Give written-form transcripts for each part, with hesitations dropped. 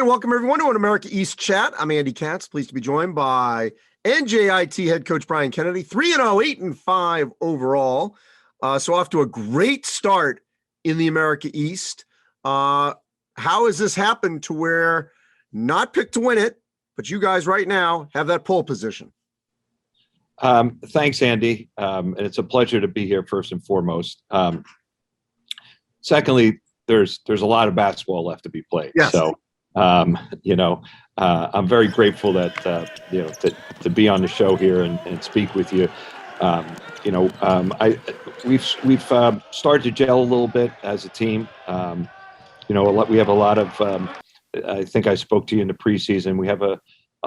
And welcome everyone to an America East Chat. I'm Andy Katz, pleased to be joined by NJIT head coach Brian Kennedy, 3-0, 8-5 overall. So off to a great start in the America East. How has this happened to where not picked to win it, but you guys right now have that pole position? Thanks, Andy. And it's a pleasure to be here first and foremost. Secondly, there's a lot of basketball left to be played. Yes. So, I'm very grateful that, to be on the show here and speak with you. We've started to gel a little bit as a team. We have a lot of, I think I spoke to you in the preseason. We have a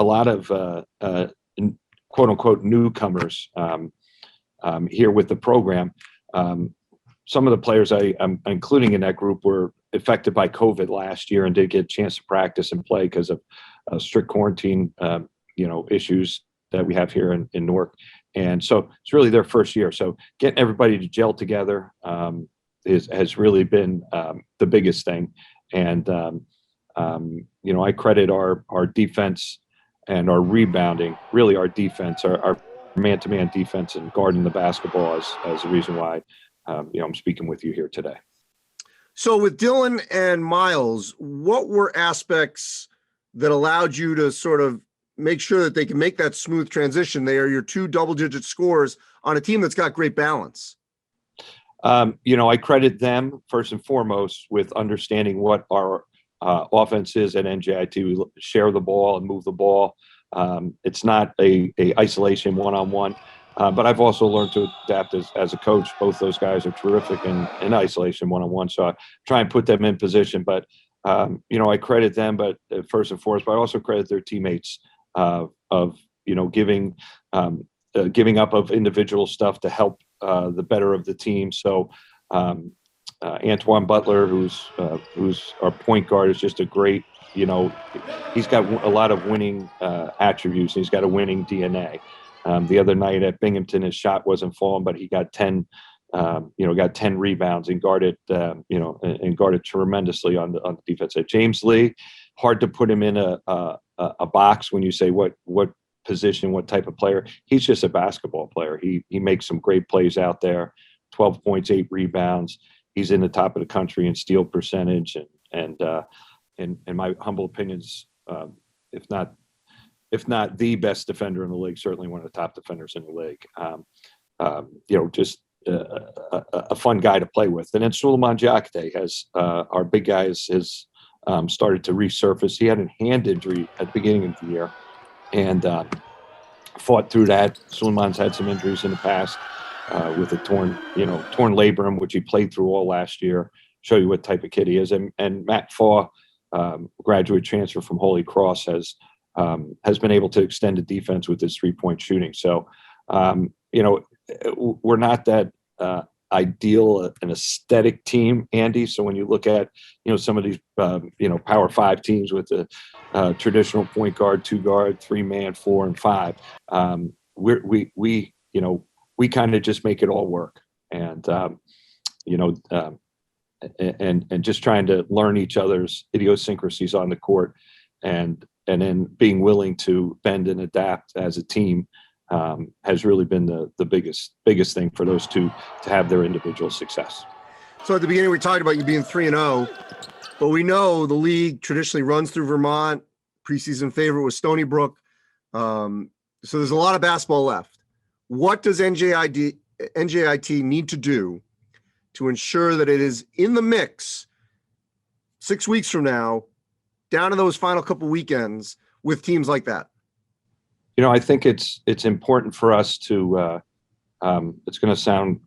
lot of quote unquote newcomers here with the program. Some of the players I'm including in that group were affected by COVID last year and did get a chance to practice and play because of strict quarantine, issues that we have here in Newark. And so it's really their first year. So getting everybody to gel together has really been the biggest thing. And, I credit our defense and our rebounding, really our defense, our man-to-man defense and guarding the basketball as the reason why, I'm speaking with you here today. So with Dylan and Miles, what were aspects that allowed you to sort of make sure that they can make that smooth transition? They are your two double-digit scorers on a team that's got great balance. I credit them first and foremost with understanding what our offense is at NJIT. We share the ball and move the ball. It's not a isolation one-on-one. But I've also learned to adapt as a coach. Both those guys are terrific in isolation one-on-one. So I try and put them in position. But, I credit them, but first and foremost, but I also credit their teammates of giving up of individual stuff to help the better of the team. So Antoine Butler, who's our point guard, is just a great, he's got a lot of winning attributes. He's got a winning DNA. The other night at Binghamton, his shot wasn't falling, but he got 10 rebounds and guarded, and guarded tremendously on the defense. At James Lee, hard to put him in a box when you say what position, what type of player. He's just a basketball player. He makes some great plays out there. 12 points, 8 rebounds. He's in the top of the country in steal percentage, and in my humble opinions, if not the best defender in the league, certainly one of the top defenders in the league. Just a fun guy to play with. And then Suleiman Diakite has, our big guy has started to resurface. He had a hand injury at the beginning of the year and fought through that. Suleiman's had some injuries in the past with a torn labrum, which he played through all last year. Show you what type of kid he is. And Matt Faw, graduate transfer from Holy Cross, has been able to extend the defense with his 3-point shooting. So, we're not that ideal an aesthetic team, Andy. So when you look at, some of these, Power 5 teams with the traditional point guard, 2-guard, 3-man, 4 and 5, we kind of just make it all work. And, and just trying to learn each other's idiosyncrasies on the court and then being willing to bend and adapt as a team has really been the biggest thing for those two to have their individual success. So at the beginning, we talked about you being 3-0, but we know the league traditionally runs through Vermont. Preseason favorite was Stony Brook. So there's a lot of basketball left. What does NJIT need to do to ensure that it is in the mix 6 weeks from now, down to those final couple weekends with teams like that? I think it's important for us to, it's going to sound,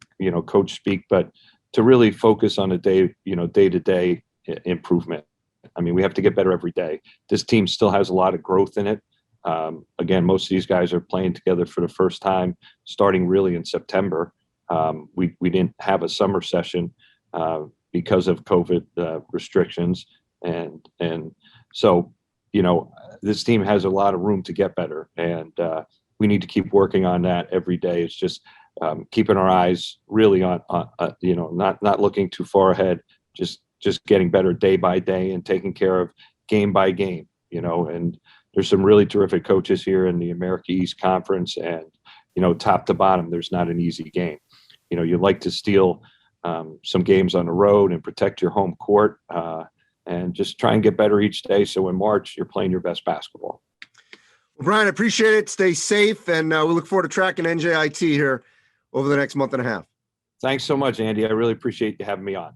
coach speak, but to really focus on a day-to-day improvement. I mean, we have to get better every day. This team still has a lot of growth in it. Again, most of these guys are playing together for the first time, starting really in September. We didn't have a summer session because of COVID restrictions. And so, this team has a lot of room to get better, and we need to keep working on that every day. It's just keeping our eyes really on not looking too far ahead, just getting better day by day and taking care of game by game, and there's some really terrific coaches here in the America East Conference, and, top to bottom, there's not an easy game. You'd like to steal some games on the road and protect your home court, and just try and get better each day. So in March, you're playing your best basketball. Well, Brian, I appreciate it. Stay safe, and we look forward to tracking NJIT here over the next month and a half. Thanks so much, Andy. I really appreciate you having me on.